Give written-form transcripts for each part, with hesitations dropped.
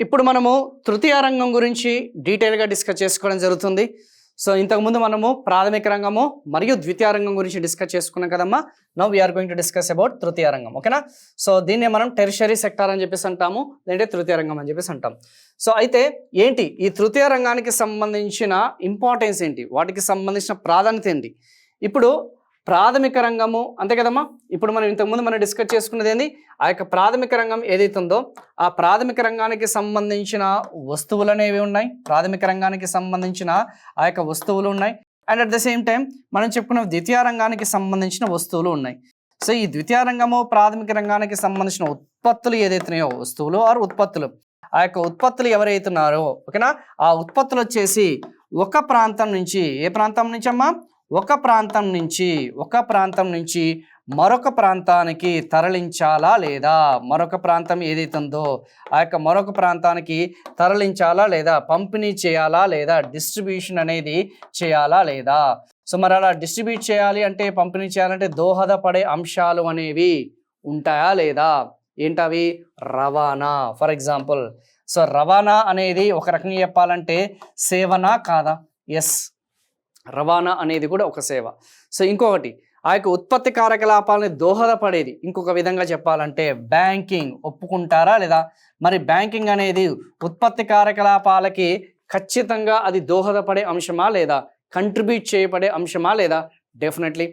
ఇప్పుడు మనము తృతీయ రంగం గురించి డీటెయిల్గా డిస్కస్ చేసుకోవడం జరుగుతుంది. సో ఇంతకుముందు మనము ప్రాథమిక రంగము మరియు ద్వితీయ రంగం గురించి డిస్కస్ చేసుకున్నాం కదమ్మా. Now we're going to discuss about తృతీయ రంగం. ఓకేనా? సో దీన్నే మనం టెరిషరీ సెక్టార్ అని చెప్పేసి అంటాము, లేదంటే తృతీయ రంగం అని చెప్పేసి అంటాం. సో అయితే ఏంటి ఈ తృతీయ రంగానికి సంబంధించిన ఇంపార్టెన్స్ ఏంటి, వాటికి సంబంధించిన ప్రాధాన్యత ఏంటి? ఇప్పుడు ప్రాథమిక రంగము అంతే కదమ్మా. ఇప్పుడు మనం ఇంతకుముందు మనం డిస్కస్ చేసుకున్నది ఏంది, ఆ యొక్క ప్రాథమిక రంగం ఏదైతే ఉందో ఆ ప్రాథమిక రంగానికి సంబంధించిన వస్తువులు అనేవి ఉన్నాయి, ప్రాథమిక రంగానికి సంబంధించిన ఆ యొక్క వస్తువులు ఉన్నాయి. And at the same time మనం చెప్పుకున్న ద్వితీయ రంగానికి సంబంధించిన వస్తువులు ఉన్నాయి. సో ఈ ద్వితీయ రంగము ప్రాథమిక రంగానికి సంబంధించిన ఉత్పత్తులు ఏదైతున్నాయో, వస్తువులు ఆర్ ఉత్పత్తులు, ఆ యొక్క ఉత్పత్తులు ఎవరైతున్నారో ఓకేనా, ఆ ఉత్పత్తులు వచ్చేసి ఒక ప్రాంతం నుంచి, ఏ ప్రాంతం నుంచి అమ్మా, ఒక ప్రాంతం నుంచి మరొక ప్రాంతానికి తరలించాలా లేదా, మరొక ప్రాంతం ఏదైతే ఉందో ఆ యొక్క మరొక ప్రాంతానికి తరలించాలా లేదా, పంపిణీ చేయాలా లేదా, డిస్ట్రిబ్యూషన్ అనేది చేయాలా లేదా. సో మరి అలా డిస్ట్రిబ్యూట్ చేయాలి అంటే, పంపిణీ చేయాలంటే దోహదపడే అంశాలు అనేవి ఉంటాయా లేదా? ఏంటవి? రవాణా. ఫర్ ఎగ్జాంపుల్, సో రవాణా అనేది ఒక రకంగా చెప్పాలంటే సేవనా కాదా? ఎస్, రవాణా అనేది కూడా ఒక సేవ. సో ఇంకొకటి, ఆ యొక్క ఉత్పత్తి కార్యకలాపాలని దోహదపడేది ఇంకొక విధంగా చెప్పాలంటే బ్యాంకింగ్. ఒప్పుకుంటారా లేదా? మరి బ్యాంకింగ్ అనేది ఉత్పత్తి కార్యకలాపాలకి ఖచ్చితంగా అది దోహదపడే అంశమా లేదా, కంట్రిబ్యూట్ చేయబడే అంశమా లేదా? Definitely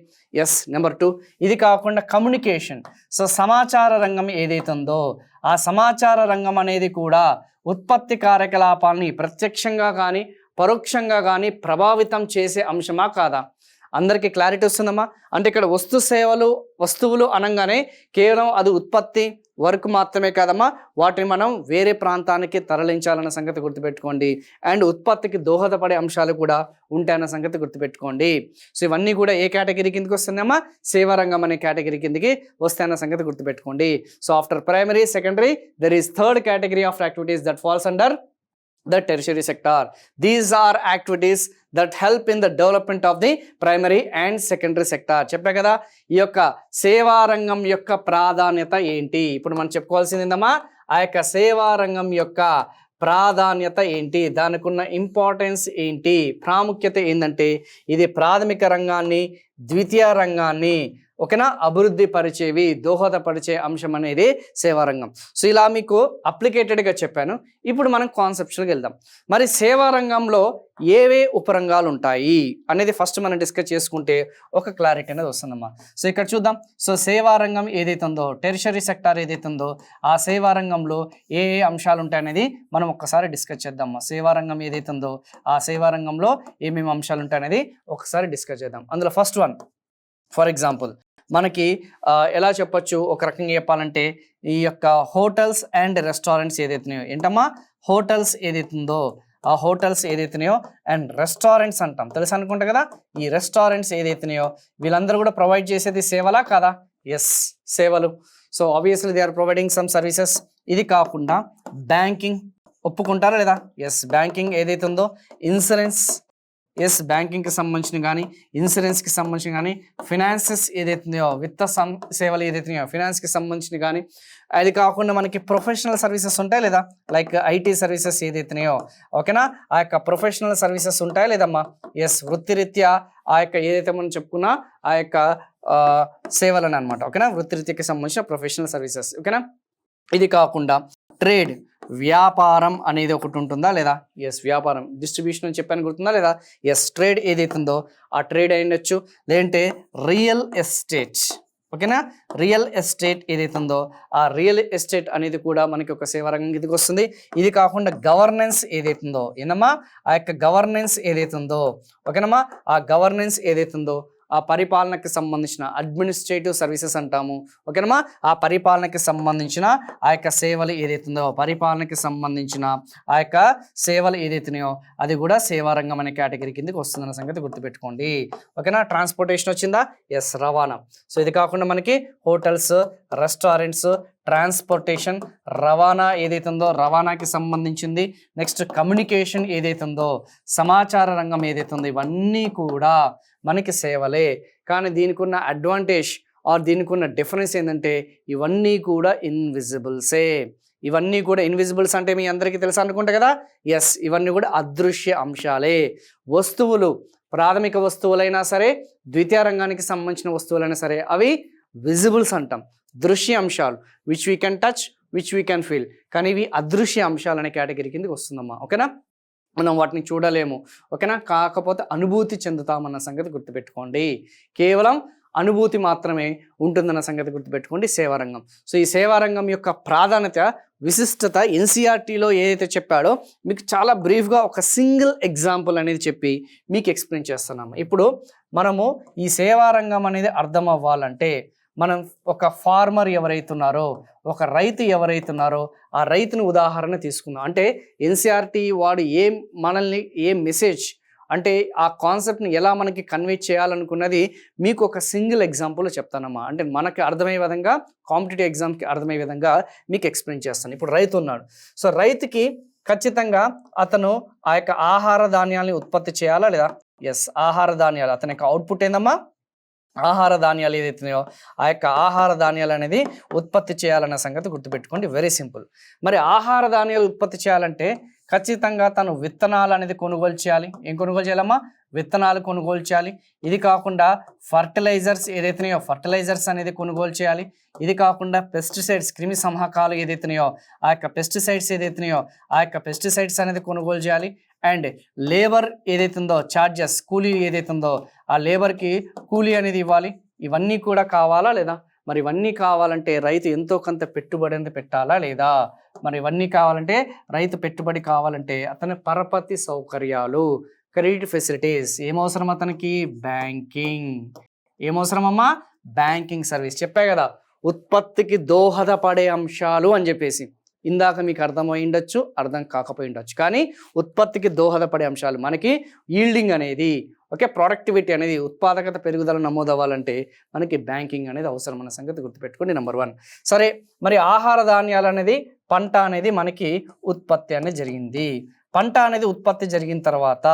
yes. నెంబర్ 2, ఇది కాకుండా కమ్యూనికేషన్. సో సమాచార రంగం ఏదైతే ఉందో ఆ సమాచార రంగం అనేది కూడా ఉత్పత్తి కార్యకలాపాలని ప్రత్యక్షంగా కానీ పరోక్షంగా కానీ ప్రభావితం చేసే అంశమా కాదా? అందరికీ క్లారిటీ వస్తుందమ్మా. అంటే ఇక్కడ వస్తువులు అనగానే కేవలం అది ఉత్పత్తి వరకు మాత్రమే కాదమ్మా, వాటిని మనం వేరే ప్రాంతానికి తరలించాలన్న సంగతి గుర్తుపెట్టుకోండి. అండ్ ఉత్పత్తికి దోహదపడే అంశాలు కూడా ఉంటాయన్న సంగతి గుర్తుపెట్టుకోండి. సో ఇవన్నీ కూడా ఏ కేటగిరీ కిందకి వస్తున్నాయమ్మా? సేవారంగం అనే కేటగిరీ కిందకి వస్తాయన్న సంగతి గుర్తుపెట్టుకోండి. So after primary, secondary, there is third category of activities that falls under the tertiary sector. These are activities that help in the development of the primary and secondary sector. చెప్పా కదా ఈ యొక్క సేవా రంగం యొక్క ప్రాధాన్యత ఏంటి. ఇప్పుడు మనం చెప్పుకోవాల్సింది ఏందమ్మా, ఆ యొక్క సేవా రంగం యొక్క ప్రాధాన్యత ఏంటి, దానికి ఉన్న ఇంపార్టెన్స్ ఏంటి, ప్రాముఖ్యత ఏంటంటే ఇది ప్రాథమిక రంగాన్ని ద్వితీయ రంగాన్ని ఓకేనా అభివృద్ధి పరిచేవి, దోహదపరిచే అంశం అనేది సేవారంగం. సో ఇలా మీకు అప్లికేటెడ్గా చెప్పాను. ఇప్పుడు మనం కాన్సెప్షన్కి వెళ్దాం. మరి సేవారంగంలో ఏవే ఉపరంగాలు ఉంటాయి అనేది ఫస్ట్ మనం డిస్కస్ చేసుకుంటే ఒక క్లారిటీ అనేది వస్తుందమ్మా. సో ఇక్కడ చూద్దాం. సో సేవారంగం ఏదైతే ఉందో, టెరిషరీ సెక్టార్ ఏదైతే ఉందో ఆ సేవారంగంలో ఏ ఏ అంశాలు ఉంటాయనేది మనం ఒక్కసారి డిస్కస్ చేద్దామా. సేవారంగం ఏదైతే ఉందో ఆ సేవారంగంలో ఏమేమి అంశాలు ఉంటాయనేది ఒకసారి డిస్కస్ చేద్దాం. అందులో ఫస్ట్ వన్, ఫర్ ఎగ్జాంపుల్ మనకి ఎలా చెప్పొచ్చు, ఒక రకంగా చెప్పాలంటే ఈ యొక్క హోటల్స్ అండ్ రెస్టారెంట్స్ ఏదైతున్నాయో, ఏంటమ్మా హోటల్స్ ఏదైతుందో ఆ హోటల్స్ ఏదైతున్నాయో అండ్ రెస్టారెంట్స్ అంటాం, తెలుసు అనుకుంటా కదా. ఈ రెస్టారెంట్స్ ఏదైతున్నాయో వీళ్ళందరూ కూడా ప్రొవైడ్ చేసేది సేవలా కాదా? ఎస్, సేవలు. So obviously they are providing some services. ఇది కాకుండా బ్యాంకింగ్, ఒప్పుకుంటారా లేదా? ఎస్, బ్యాంకింగ్ ఏదైతే ఉందో, ఇన్సూరెన్స్, ఎస్ బ్యాంకింగ్కి సంబంధించిన కానీ ఇన్సూరెన్స్కి సంబంధించిన కానీ, ఫినాన్సెస్ ఏదైతున్నాయో విత్త సేవలు ఏదైతున్నాయో ఫినాన్స్కి సంబంధించిన కానీ, అది కాకుండా మనకి ప్రొఫెషనల్ సర్వీసెస్ ఉంటాయి లేదా, లైక్ ఐటీ సర్వీసెస్ ఏదైతున్నాయో ఓకేనా, ఆ యొక్క ప్రొఫెషనల్ సర్వీసెస్ ఉంటాయా లేదమ్మా? ఎస్, వృత్తిరీత్యా ఆ యొక్క ఏదైతే మనం చెప్పుకున్నా ఆ యొక్క సేవలని అనమాట ఓకేనా, వృత్తిరీత్యాకి సంబంధించిన ప్రొఫెషనల్ సర్వీసెస్ ఓకేనా. ఇది కాకుండా ట్రేడ్, వ్యాపారం అనేది ఒకటి ఉంటుందా లేదా? ఎస్, వ్యాపారం, డిస్ట్రిబ్యూషన్ అని చెప్పాను గుర్తుందా లేదా? ఎస్, ట్రేడ్ ఏదైతుందో ఆ ట్రేడ్ అయ్యుండొచ్చు, లేదంటే రియల్ ఎస్టేట్ ఓకేనా. రియల్ ఎస్టేట్ ఏదైతుందో ఆ రియల్ ఎస్టేట్ అనేది కూడా మనకి ఒక సేవారంగం కిందకి వస్తుంది. ఇది కాకుండా గవర్నెన్స్ ఏదైతుందో, ఏందమ్మా ఆ యొక్క గవర్నెన్స్ ఏదైతుందో ఓకేనమ్మా, ఆ గవర్నెన్స్ ఏదైతుందో ఆ పరిపాలనకి సంబంధించిన అడ్మినిస్ట్రేటివ్ సర్వీసెస్ అంటాము ఓకేనమ్మా. ఆ పరిపాలనకి సంబంధించిన ఆ యొక్క సేవలు ఏదైతుందో, పరిపాలనకి సంబంధించిన ఆ యొక్క సేవలు ఏదైతున్నాయో అది కూడా సేవారంగం అనే కేటగిరీ కిందకి వస్తుందన్న సంగతి గుర్తుపెట్టుకోండి ఓకేనా. ట్రాన్స్పోర్టేషన్ వచ్చిందా? ఎస్, రవాణా. సో ఇది కాకుండా మనకి హోటల్స్, రెస్టారెంట్స్, ట్రాన్స్పోర్టేషన్, రవాణా ఏదైతుందో రవాణాకి సంబంధించింది. నెక్స్ట్ కమ్యూనికేషన్ ఏదైతుందో, సమాచార రంగం ఏదైతుందో ఇవన్నీ కూడా మనకి సేవలే. కానీ దీనికి ఉన్న అడ్వాంటేజ్ ఆర్ దీనికి ఉన్న డిఫరెన్స్ ఏంటంటే ఇవన్నీ కూడా ఇన్విజిబుల్సే. ఇవన్నీ కూడా ఇన్విజిబుల్స్ అంటే మీ అందరికీ తెలుసు అనుకుంటా కదా. ఎస్, ఇవన్నీ కూడా అదృశ్య అంశాలే. వస్తువులు, ప్రాథమిక వస్తువులైనా సరే, ద్వితీయ రంగానికి సంబంధించిన వస్తువులైనా సరే, అవి విజిబుల్స్ అంటాం, దృశ్య అంశాలు, which we can touch, which we can feel. కానీ ఇవి అదృశ్య అంశాలు అనే కేటగిరీ కిందకి వస్తుందమ్మా. ఓకేనా, మనం వాటిని చూడలేము. ఓకేనా, కాకపోతే అనుభూతి చెందుతామన్న సంగతి గుర్తుపెట్టుకోండి. కేవలం అనుభూతి మాత్రమే ఉంటుందన్న సంగతి గుర్తుపెట్టుకోండి. సేవారంగం. సో ఈ సేవారంగం యొక్క ప్రాధాన్యత, విశిష్టత ఎన్సీఆర్టీలో ఏదైతే చెప్పాడో మీకు చాలా బ్రీఫ్గా ఒక సింగిల్ ఎగ్జాంపుల్ అనేది చెప్పి మీకు ఎక్స్ప్లెయిన్ చేస్తున్నాము. ఇప్పుడు మనము ఈ సేవారంగం అనేది అర్థం అవ్వాలంటే మనం ఒక ఫార్మర్ ఎవరైతున్నారో, ఒక రైతు ఎవరైతున్నారో ఆ రైతుని ఉదాహరణ తీసుకుందాం. అంటే ఎన్సీఆర్టీ వాడు మనల్ని ఏ మెసేజ్ అంటే ఆ కాన్సెప్ట్ని ఎలా మనకి కన్వే చేయాలనుకున్నది మీకు ఒక సింగిల్ ఎగ్జాంపుల్ చెప్తానమ్మా. అంటే మనకి అర్థమయ్యే విధంగా, కాంపిటేటివ్ ఎగ్జామ్కి అర్థమయ్యే విధంగా మీకు ఎక్స్ప్లెయిన్ చేస్తాను. ఇప్పుడు రైతు ఉన్నాడు. సో రైతుకి ఖచ్చితంగా అతను ఆ యొక్క ఆహార ధాన్యాలని ఉత్పత్తి చేయాలా లేదా? ఎస్, ఆహార ధాన్యాలు. అతని యొక్క అవుట్పుట్ ఏందమ్మా? ఆహార ధాన్యాలు ఏదైతున్నాయో ఆ యొక్క ఆహార ధాన్యాలు అనేది ఉత్పత్తి చేయాలన్న సంగతి గుర్తుపెట్టుకోండి. Very simple. మరి ఆహార ధాన్యాలు ఉత్పత్తి చేయాలంటే ఖచ్చితంగా తను విత్తనాలు అనేది కొనుగోలు చేయాలి. ఏం కొనుగోలు చేయాలమ్మా? విత్తనాలు కొనుగోలు చేయాలి. ఇది కాకుండా ఫర్టిలైజర్స్ ఏదైతున్నాయో ఫర్టిలైజర్స్ అనేది కొనుగోలు చేయాలి. ఇది కాకుండా పెస్టిసైడ్స్, క్రిమి సంహారకాలు ఏదైతున్నాయో ఆ యొక్క పెస్టిసైడ్స్ ఏదైతున్నాయో ఆ యొక్క పెస్టిసైడ్స్ అనేది కొనుగోలు చేయాలి. అండ్ లేబర్ ఏదైతుందో, ఛార్జెస్, కూలీ ఏదైతుందో ఆ లేబర్కి కూలీ అనేది ఇవ్వాలి. ఇవన్నీ కూడా కావాలా లేదా? మరి ఇవన్నీ కావాలంటే రైతు ఎంతో కొంత పెట్టుబడి అనేది పెట్టాలా లేదా? మరి ఇవన్నీ కావాలంటే రైతు పెట్టుబడి కావాలంటే అతని పరపతి సౌకర్యాలు, క్రెడిట్ ఫెసిలిటీస్ ఏమవసరం అతనికి? బ్యాంకింగ్. ఏమవసరమమ్మా? Banking service. చెప్పా కదా, ఉత్పత్తికి దోహదపడే అంశాలు అని చెప్పేసి. ఇందాక మీకు అర్థమై ఉండొచ్చు, అర్థం కాకపోయి ఉండొచ్చు, కానీ ఉత్పత్తికి దోహదపడే అంశాలు మనకి ఈల్డింగ్ అనేది, ఓకే, ప్రొడక్టివిటీ అనేది, ఉత్పాదకత పెరుగుదల నమోదవ్వాలంటే మనకి బ్యాంకింగ్ అనేది అవసరం అన్న సంగతి గుర్తుపెట్టుకోండి. నెంబర్ 1. సరే, మరి ఆహార ధాన్యాలు అనేది, పంట అనేది మనకి ఉత్పత్తి అనేది జరిగింది. పంట అనేది ఉత్పత్తి జరిగిన తర్వాత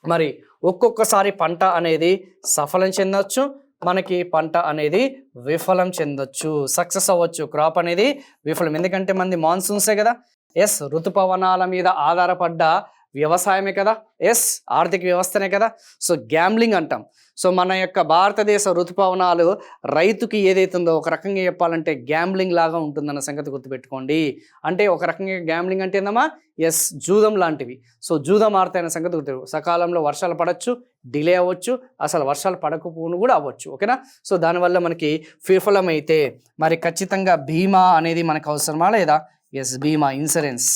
మరి ఒక్కొక్కసారి పంట అనేది సఫలం చెందవచ్చు, మనకి పంట అనేది విఫలం చెందొచ్చు, సక్సెస్ అవ్వచ్చు. క్రాప్ అనేది విఫలం, ఎందుకంటే మనది మాన్సూన్సే కదా. ఎస్, ఋతుపవనాల మీద ఆధారపడ్డ వ్యవసాయమే కదా. ఎస్, ఆర్థిక వ్యవస్థనే కదా. సో గ్యాంబ్లింగ్ అంటాం. సో మన యొక్క భారతదేశ ఋతుపవనాలు రైతుకి ఏదైతుందో ఒక రకంగా చెప్పాలంటే గ్యాంబ్లింగ్ లాగా ఉంటుందన్న సంగతి గుర్తుపెట్టుకోండి. అంటే ఒక రకంగా గ్యాంబ్లింగ్ అంటే ఏందమ్మా? ఎస్, జూదం లాంటివి. సో జూదం ఆడతాయన్న సంగతి గుర్తు. సకాలంలో వర్షాలు పడవచ్చు, డిలే అవ్వచ్చు, అసలు వర్షాలు పడకపోను కూడా అవ్వచ్చు. ఓకేనా. సో దానివల్ల మనకి విఫలమైతే మరి ఖచ్చితంగా బీమా అనేది మనకు అవసరమా లేదా? ఎస్, బీమా, ఇన్సూరెన్స్.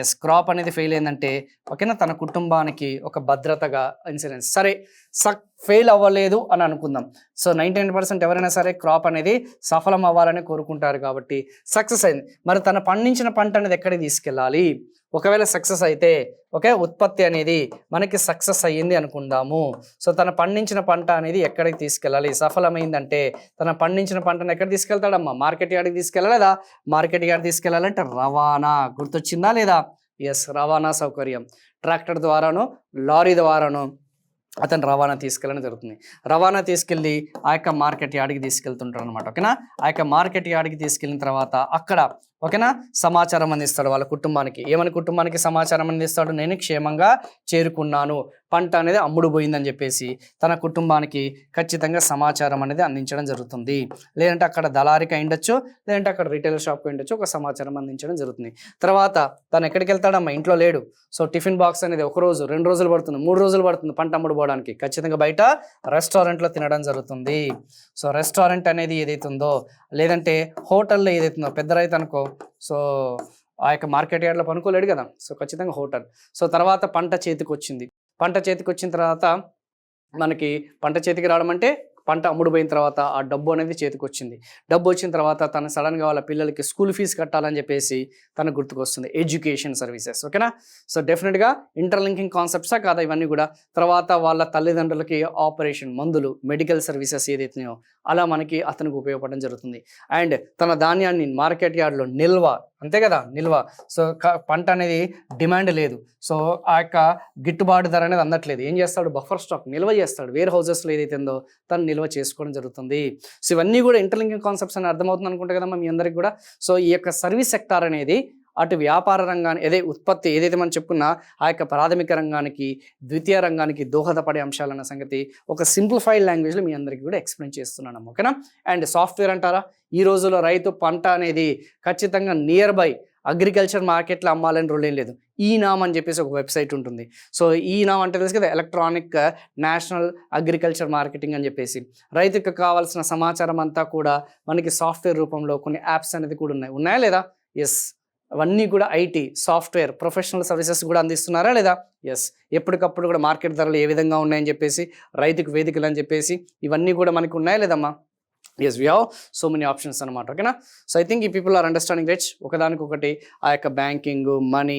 ఎస్, క్రాప్ అనేది ఫెయిల్ అయిందంటే ఓకేనా, తన కుటుంబానికి ఒక భద్రతగా ఇన్సూరెన్స్. సరే, ఫెయిల్ అవ్వలేదు అని అనుకుందాం. సో 99% ఎవరైనా సరే క్రాప్ అనేది సఫలం అవ్వాలని కోరుకుంటారు కాబట్టి సక్సెస్ అయింది. మరి తన పండించిన పంట అనేది ఎక్కడికి తీసుకెళ్ళాలి? ఒకవేళ సక్సెస్ అయితే ఓకే, ఉత్పత్తి అనేది మనకి సక్సెస్ అయ్యింది అనుకుందాము. సో తన పండించిన పంట అనేది ఎక్కడికి తీసుకెళ్ళాలి? సఫలమైందంటే తన పండించిన పంటను ఎక్కడ తీసుకెళ్తాడమ్మా? మార్కెట్ యార్డ్కి తీసుకెళ్ళాలి లేదా? మార్కెట్ యార్డ్ తీసుకెళ్ళాలంటే రవాణా. గుర్తొచ్చిందా లేదా? ఎస్, రవాణా సౌకర్యం. ట్రాక్టర్ ద్వారానో, లారీ ద్వారానో అతను రవాణా తీసుకెళ్ళడం జరుగుతుంది. రవాణా తీసుకెళ్ళి ఆ యొక్క మార్కెట్ యార్డ్కి తీసుకెళ్తుంటారు అనమాట. ఓకేనా. ఆ యొక్క మార్కెట్ యార్డ్కి తీసుకెళ్ళిన తర్వాత అక్కడ ఓకేనా సమాచారం అందిస్తాడు వాళ్ళ కుటుంబానికి. ఏమని కుటుంబానికి సమాచారం అందిస్తాడు? నేను క్షేమంగా చేరుకున్నాను, పంట అనేది అమ్ముడు పోయిందని చెప్పేసి తన కుటుంబానికి ఖచ్చితంగా సమాచారం అనేది అందించడం జరుగుతుంది. లేదంటే అక్కడ దళారికి అయిండొచ్చు, లేదంటే అక్కడ రిటైల్ షాప్కి అయిండొచ్చు, ఒక సమాచారం అందించడం జరుగుతుంది. తర్వాత తను ఎక్కడికి వెళ్తాడమ్మా? ఇంట్లో లేడు. సో టిఫిన్ బాక్స్ అనేది 1 రోజు 2 రోజులు పడుతుంది, 3 రోజులు పడుతుంది పంట అమ్ముడు పోవడానికి. ఖచ్చితంగా బయట రెస్టారెంట్లో తినడం జరుగుతుంది. సో రెస్టారెంట్ అనేది ఏదైతుందో, లేదంటే హోటల్లో ఏదైతుందో, పెద్ద రైతు అనుకో, సో ఆ యొక్క మార్కెట్ యార్డ్లో పనుకోలేడు కదా. సో ఖచ్చితంగా హోటల్. సో తర్వాత పంట చేతికి వచ్చింది. పంట చేతికి వచ్చిన తర్వాత మనకి పంట చేతికి రావడం అంటే పంట అమ్ముడు పోయిన తర్వాత ఆ డబ్బు అనేది చేతికి వచ్చింది. డబ్బు వచ్చిన తర్వాత తను సడన్గా వాళ్ళ పిల్లలకి స్కూల్ ఫీజు కట్టాలని చెప్పేసి తనకు గుర్తుకొస్తుంది ఎడ్యుకేషన్ సర్వీసెస్. ఓకేనా. సో డెఫినెట్గా ఇంటర్లింకింగ్ కాన్సెప్ట్సా కాదా ఇవన్నీ కూడా. తర్వాత వాళ్ళ తల్లిదండ్రులకి ఆపరేషన్, మందులు, మెడికల్ సర్వీసెస్ ఏదైతున్నాయో అలా మనకి అతనికి ఉపయోగపడడం జరుగుతుంది. అండ్ తన ధాన్యాన్ని మార్కెట్ యార్డ్లో నిల్వ, అంతే కదా, నిల్వ. సో పంట అనేది డిమాండ్ లేదు, సో ఆ యొక్క గిట్టుబాటు ధర అనేది అందట్లేదు. ఏం చేస్తాడు? బఫర్ స్టాక్ నిల్వ చేస్తాడు. వేర్ హౌసెస్లో ఏదైతే ఉందో తను నిల్వ నిల్వ చేసుకోవడం జరుగుతుంది. సో ఇవన్నీ కూడా ఇంటర్లింకింగ్ కాన్సెప్ట్స్ అని అర్థమవుతుంది అనుకుంటా కదమ్మా మీ అందరికి కూడా. సో ఈ యొక్క సర్వీస్ సెక్టార్ అనేది అటు వ్యాపార రంగాన్ని ఉత్పత్తి ఏదైతే మనం చెప్పుకున్నా ఆ యొక్క ప్రాథమిక రంగానికి, ద్వితీయ రంగానికి దోహదపడే అంశాలన్న సంగతి ఒక సింప్లిఫైడ్ లాంగ్వేజ్లో మీ అందరికీ కూడా ఎక్స్ప్లెయిన్ చేస్తున్నాను. ఓకేనా? అండ్ సాఫ్ట్వేర్ అంటారా, ఈ రోజుల్లో రైతు పంట అనేది ఖచ్చితంగా నియర్ బై అగ్రికల్చర్ మార్కెట్లో అమ్మాలని రూల్ ఏం లేదు. ఈనామ్ అని చెప్పేసి ఒక వెబ్సైట్ ఉంటుంది. సో ఈనామ్ అంటే తెలుసు కదా, ఎలక్ట్రానిక్ నేషనల్ అగ్రికల్చర్ మార్కెటింగ్ అని చెప్పేసి. రైతుకు కావాల్సిన సమాచారం అంతా కూడా మనకి సాఫ్ట్వేర్ రూపంలో కొన్ని యాప్స్ అనేది కూడా ఉన్నాయా లేదా? ఎస్, అవన్నీ కూడా ఐటీ, సాఫ్ట్వేర్, ప్రొఫెషనల్ సర్వీసెస్ కూడా అందిస్తున్నారా లేదా? ఎస్, ఎప్పటికప్పుడు కూడా మార్కెట్ ధరలు ఏ విధంగా ఉన్నాయని చెప్పేసి, రైతుకు వేదికలు అని చెప్పేసి ఇవన్నీ కూడా మనకి ఉన్నాయా లేదమ్మా? Yes, we have so many options అనమాట. ఓకేనా? సో ఐ థింక్ ఈ పీపుల్ ఆర్ అండర్స్టాండింగ్ రిచ్. ఒకదానికొకటి ఆ యొక్క banking, money,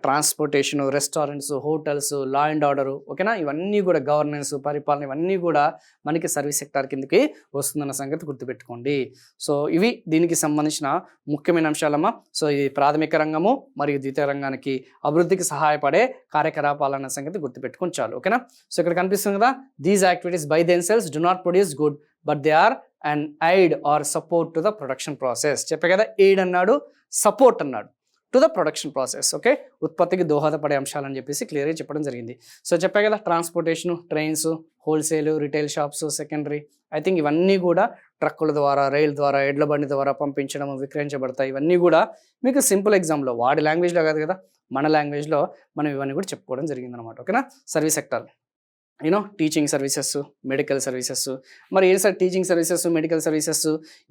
transportation, restaurants, hotels, law and order, ఓకేనా, ఇవన్నీ కూడా గవర్నెన్స్, పరిపాలన, ఇవన్నీ కూడా మనకి సర్వీస్ సెక్టార్ కిందకి వస్తుందన్న సంగతి గుర్తుపెట్టుకోండి. సో ఇవి దీనికి సంబంధించిన ముఖ్యమైన అంశాలమ్మా. సో ఇది ప్రాథమిక రంగము మరియు ద్వితీయ రంగానికి అభివృద్ధికి సహాయపడే కార్యకలాపాలన్న సంగతి గుర్తుపెట్టుకొని చాలు. ఓకేనా? సో ఇక్కడ కనిపిస్తుంది కదా, these activities by themselves do not produce good but they are and aid or support to the production process. చెప్పే కదా, ఎయిడ్ అన్నాడు, సపోర్ట్ అన్నాడు, to the production process. Okay, ఉత్పత్తికి దోహదపడే అంశాలని చెప్పేసి క్లియర్గా చెప్పడం జరిగింది. సో చెప్పే కదా, transportation, trains, wholesale, retail shops, secondary, I think ఇవన్నీ కూడా ట్రక్కుల ద్వారా, రైలు ద్వారా, ఎడ్ల బండి ద్వారా పంపించడం, విక్రయించబడతాయి. ఇవన్నీ కూడా మీకు సింపుల్ ఎగ్జామ్లో వాడి లాంగ్వేజ్లో కాదు కదా, మన లాంగ్వేజ్లో మనం ఇవన్నీ కూడా చెప్పుకోవడం జరిగింది అనమాట. ఓకేనా? Service sector, teaching services, medical services. మరి ఏం sir teaching services, medical services,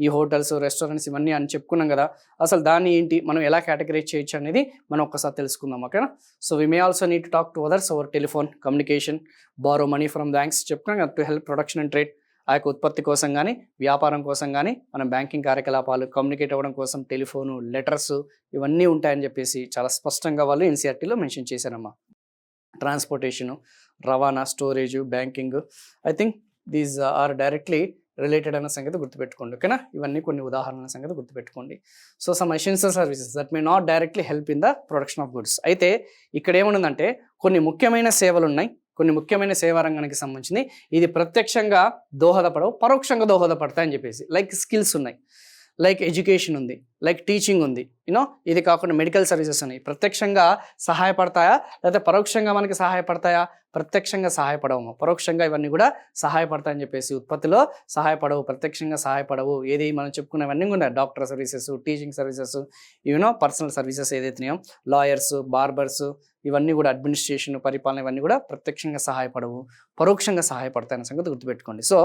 ఈ హోటల్స్, రెస్టారెంట్స్ ఇవన్నీ అని చెప్పుకున్నాం కదా, అసలు దాన్ని ఏంటి, మనం ఎలా కేటగరైజ్ చేయొచ్చు అనేది మనం ఒక్కసారి తెలుసుకుందాం. ఓకేనా? So we may also need to talk to others over telephone communication, borrow money from banks, చెప్పుకున్నాం కదా, to help production and trade. ఆ యొక్క ఉత్పత్తి కోసం కానీ, వ్యాపారం కోసం కానీ, మనం బ్యాంకింగ్ కార్యకలాపాలు, కమ్యూనికేట్ అవ్వడం కోసం టెలిఫోను, లెటర్స్ ఇవన్నీ ఉంటాయని చెప్పేసి చాలా స్పష్టంగా వాళ్ళు ఎన్సీఆర్టీలో మెన్షన్ చేశారమ్మా. ట్రాన్స్పోర్టేషను, రవాణా, storage, banking, I think these are directly related అన్న సంగతి గుర్తుపెట్టుకోండి. ఓకేనా? ఇవన్నీ కొన్ని ఉదాహరణల సంగతి గుర్తుపెట్టుకోండి. So some essential services that may not directly help in the production of goods. అయితే ఇక్కడ ఏమనుందంటే కొన్ని ముఖ్యమైన సేవలు ఉన్నాయి, కొన్ని ముఖ్యమైన సేవా రంగానికి సంబంధించింది. ఇది ప్రత్యక్షంగా దోహదపడవు, పరోక్షంగా దోహదపడతాయని చెప్పేసి. లైక్ స్కిల్స్ ఉన్నాయి, లైక్ ఎడ్యుకేషన్ ఉంది, లైక్ టీచింగ్ ఉంది, ఇది కాకుండా మెడికల్ సర్వీసెస్ ఉన్నాయి. ప్రత్యక్షంగా సహాయపడతాయా లేకపోతే పరోక్షంగా మనకి సహాయపడతాయా? ప్రత్యక్షంగా సహాయపడవు, పరోక్షంగా ఇవన్నీ కూడా సహాయపడతాయని చెప్పేసి. ఉత్పత్తిలో సహాయపడవు, ప్రత్యక్షంగా సహాయపడవు. ఏది మనం చెప్పుకునేవన్నీ కూడా doctor services, teaching services, personal services ఏదైతున్నాయో, లాయర్స్, బార్బర్స్, ఇవన్నీ కూడా అడ్మినిస్ట్రేషన్, పరిపాలన, ఇవన్నీ కూడా ప్రత్యక్షంగా సహాయపడవు, పరోక్షంగా సహాయపడతాయనే సంగతి గుర్తుపెట్టుకోండి. సో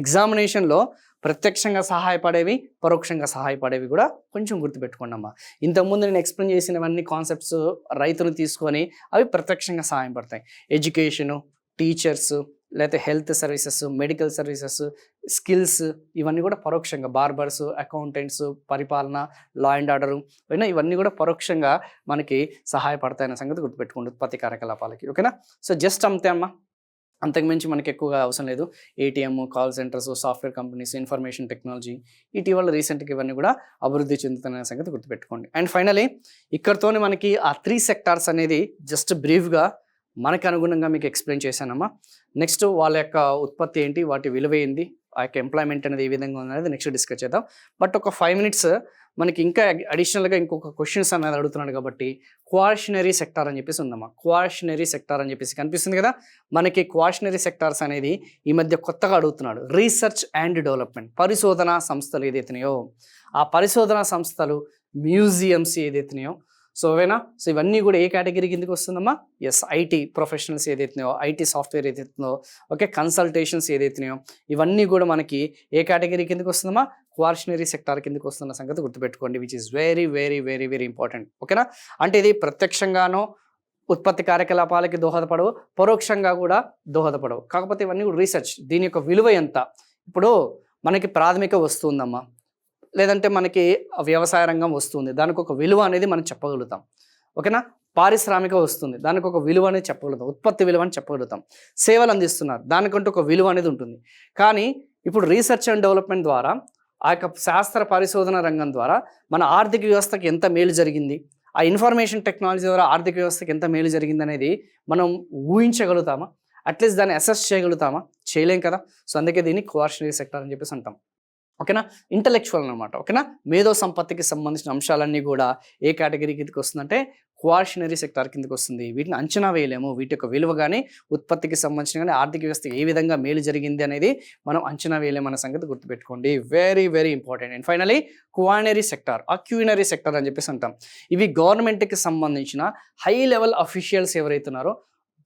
ఎగ్జామినేషన్లో ప్రత్యక్షంగా సహాయపడేవి, పరోక్షంగా సహాయపడేవి కూడా కొంచెం గుర్తుపెట్టుకోండి అమ్మా. ఇంతకుముందు నేను ఎక్స్ప్లెయిన్ చేసినవన్నీ కాన్సెప్ట్స్ రైతులు తీసుకొని అవి ప్రత్యక్షంగా సహాయపడతాయి. ఎడ్యుకేషను, టీచర్స్, లేకపోతే health services, medical services, skills, ఇవన్నీ కూడా పరోక్షంగా, బార్బర్స్, అకౌంటెంట్స్, పరిపాలన, లా అండ్ ఆర్డరు, ఇవన్నీ కూడా పరోక్షంగా మనకి సహాయపడతాయనే సంగతి గుర్తుపెట్టుకోండి ఉత్పత్తి కార్యకలాపాలకి. ఓకేనా? సో జస్ట్ అంతే అమ్మా, అంతకుమించి మనకి ఎక్కువగా అవసరం లేదు. ATM, call centres, software companies, information technology, ఇటీవల రీసెంట్గా ఇవన్నీ కూడా అభివృద్ధి చెందుతున్న సంగతి గుర్తుపెట్టుకోండి. అండ్ ఫైనలీ ఇక్కడతోనే మనకి ఆ 3 సెక్టార్స్ అనేది జస్ట్ బ్రీఫ్గా మనకు అనుగుణంగా మీకు ఎక్స్ప్లెయిన్ చేశానమ్మా. నెక్స్ట్ వాళ్ళ యొక్క ఉత్పత్తి ఏంటి, వాటి విలువ ఏంటి, ఆ యొక్క ఎంప్లాయ్మెంట్ అనేది ఏ విధంగా ఉందనేది నెక్స్ట్ డిస్కస్ చేద్దాం. బట్ ఒక 5 minutes మనకి ఇంకా అడిషనల్గా ఇంకొక క్వశ్చన్స్ అనేది అడుగుతున్నాడు కాబట్టి క్వాషనరీ సెక్టార్ అని చెప్పేసి ఉందమ్మా. క్వాషనరీ సెక్టార్ అని చెప్పేసి కనిపిస్తుంది కదా మనకి. క్వాషనరీ సెక్టార్స్ అనేది ఈ మధ్య కొత్తగా అడుగుతున్నాడు. రీసెర్చ్ అండ్ డెవలప్మెంట్, పరిశోధనా సంస్థలు ఏదైతున్నాయో, ఆ పరిశోధనా సంస్థలు, మ్యూజియంస్ ఏదైతున్నాయో, సో ఓవేనా. సో ఇవన్నీ కూడా ఏ కేటగిరీ కిందకి వస్తుందమ్మా? ఎస్, ఐటీ ప్రొఫెషనల్స్ ఏదైతున్నాయో, ఐటీ సాఫ్ట్వేర్ ఏదైతుందో, ఓకే, కన్సల్టేషన్స్ ఏదైతున్నాయో, ఇవన్నీ కూడా మనకి ఏ కేటగిరీ కిందకి వస్తుందమ్మా? క్వాషనరీ సెక్టార్ కిందకి వస్తున్న సంగతి గుర్తుపెట్టుకోండి, which is very very very very important. ఓకేనా? అంటే ఇది ప్రత్యక్షంగానో ఉత్పత్తి కార్యకలాపాలకి దోహదపడవు, పరోక్షంగా కూడా దోహదపడవు. కాకపోతే ఇవన్నీ కూడా రీసెర్చ్, దీని యొక్క విలువ ఎంత. ఇప్పుడు మనకి ప్రాథమిక వస్తుందమ్మా, లేదంటే మనకి వ్యవసాయ రంగం వస్తుంది, దానికి ఒక విలువ అనేది మనం చెప్పగలుగుతాం. ఓకేనా? పారిశ్రామిక వస్తుంది, దానికి ఒక విలువ అనేది చెప్పగలుగుతాం, ఉత్పత్తి విలువ అని చెప్పగలుగుతాం. సేవలు అందిస్తున్నారు, దానికంటూ ఒక విలువ అనేది ఉంటుంది. కానీ ఇప్పుడు రీసెర్చ్ అండ్ డెవలప్మెంట్ ద్వారా, ఆ యొక్క శాస్త్ర పరిశోధన రంగం ద్వారా మన ఆర్థిక వ్యవస్థకి ఎంత మేలు జరిగింది, ఆ ఇన్ఫర్మేషన్ టెక్నాలజీ ద్వారా ఆర్థిక వ్యవస్థకి ఎంత మేలు జరిగింది అనేది మనం ఊహించగలుగుతామా? అట్లీస్ట్ దాన్ని అసెస్ చేయగలుగుతామా? చేయలేం కదా. సో అందుకే దీన్ని కోఆర్డినేటరీ సెక్టార్ అని చెప్పేసి అంటాం. ఓకేనా. ఇంటలెక్చువల్ అనమాట. ఓకేనా. మేధో సంపత్తికి సంబంధించిన అంశాలన్నీ కూడా ఏ కేటగిరీ కిందకి వస్తుందంటే కోఆర్డినేటరీ సెక్టార్ కిందకి వస్తుంది. వీటిని అంచనా వేయలేము. వీటి యొక్క విలువ కానీ, ఉత్పత్తికి సంబంధించిన కానీ, ఆర్థిక వ్యవస్థ ఏ విధంగా మేలు జరిగింది అనేది మనం అంచనా వేయలేము అన్న సంగతి గుర్తుపెట్టుకోండి. Very very important. And finally quaternary sector, quaternary sector అని చెప్పేసి అంటాం. ఇవి గవర్నమెంట్కి సంబంధించిన హై లెవెల్ అఫీషియల్స్ ఎవరైతే ఉన్నారో,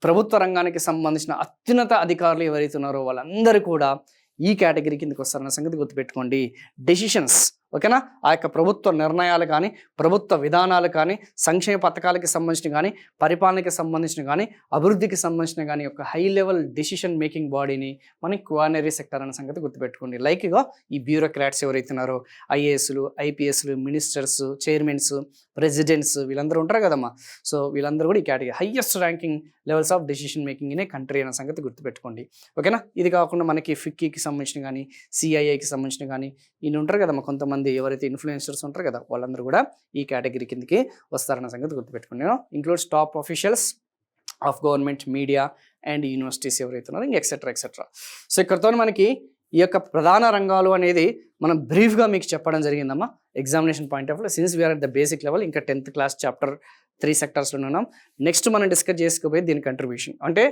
ప్రభుత్వ రంగానికి సంబంధించిన అత్యున్నత అధికారులు ఎవరైతే ఉన్నారో వాళ్ళందరూ కూడా ఈ కేటగిరీ కిందకి వస్తారన్న సంగతి గుర్తుపెట్టుకోండి. డెసిషన్స్, ఓకేనా, ఆ యొక్క ప్రభుత్వ నిర్ణయాలు కానీ, ప్రభుత్వ విధానాలు కానీ, సంక్షేమ పథకాలకి సంబంధించిన కానీ, పరిపాలనకి సంబంధించిన కానీ, అభివృద్ధికి సంబంధించిన కానీ యొక్క హై లెవెల్ డెసిషన్ మేకింగ్ బాడీని మనం క్వానరీ సెక్టర్ అన్న సంగతి గుర్తుపెట్టుకోండి. లైక్గా ఈ బ్యూరోక్రాట్స్ ఎవరైతే ఉన్నారో, ఐఏఎస్లు, ఐపీఎస్లు, మినిస్టర్స్, చైర్మన్స్, ప్రెసిడెంట్స్, వీళ్ళందరూ ఉంటారు కదమ్మా. సో వీళ్ళందరూ కూడా ఈ category highest ranking levels of decision making in a country అన్న సంగతి గుర్తుపెట్టుకోండి. ఓకేనా. ఇది కాకుండా మనకి ఫిక్కీకి సంబంధించిన కానీ, సిఐఐకి సంబంధించిన కానీ, ఈయన ఉంటారు కదమ్మా కొంతమంది ఎవరైతే ఇన్ఫ్లుయెన్సర్స్ ఉంటారు కదా, వాళ్ళందరూ కూడా ఈ కేటగిరీ కిందకి వస్తారన్న సంగతి గుర్తుపెట్టుకోండి. Includes top officials of government, media and universities ఎవరైతే ఉన్నారో, ఇంకా ఎక్సెట్రా ఎక్సెట్రా. సో ఇక్కడతో మనకి ఈ యొక్క ప్రధాన రంగాలు అనేది మనం బ్రీఫ్గా మీకు చెప్పడం జరిగిందమ్మా. Examination point of view since we're at the basic level, ఇంకా 10th క్లాస్ చాప్టర్ 3 సెక్టర్స్లో ఉన్నాం. నెక్స్ట్ మనం డిస్కస్ చేసుకోబోయేది దీని కంట్రిబ్యూషన్, అంటే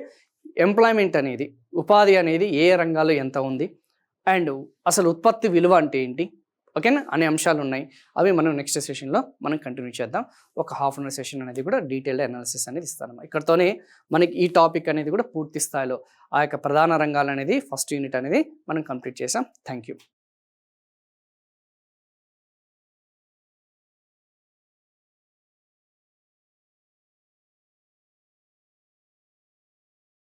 ఎంప్లాయ్మెంట్ అనేది, ఉపాధి అనేది ఏ రంగాల్లో ఎంత ఉంది, అండ్ అసలు ఉత్పత్తి విలువ అంటే ఏంటి, ఓకేనా, అనే అంశాలు ఉన్నాయి. అవి మనం నెక్స్ట్ సెషన్లో మనం కంటిన్యూ చేద్దాం. ఒక హాఫ్ అన్ అవర్ సెషన్ అనేది కూడా డీటెయిల్డ్ అనాలిసిస్ అనేది ఇస్తాను. ఇక్కడతోనే మనకి ఈ టాపిక్ అనేది కూడా పూర్తి స్థాయిలో ఆ యొక్క ప్రధాన రంగాలు అనేది ఫస్ట్ యూనిట్ అనేది మనం కంప్లీట్ చేసాం. Thank you.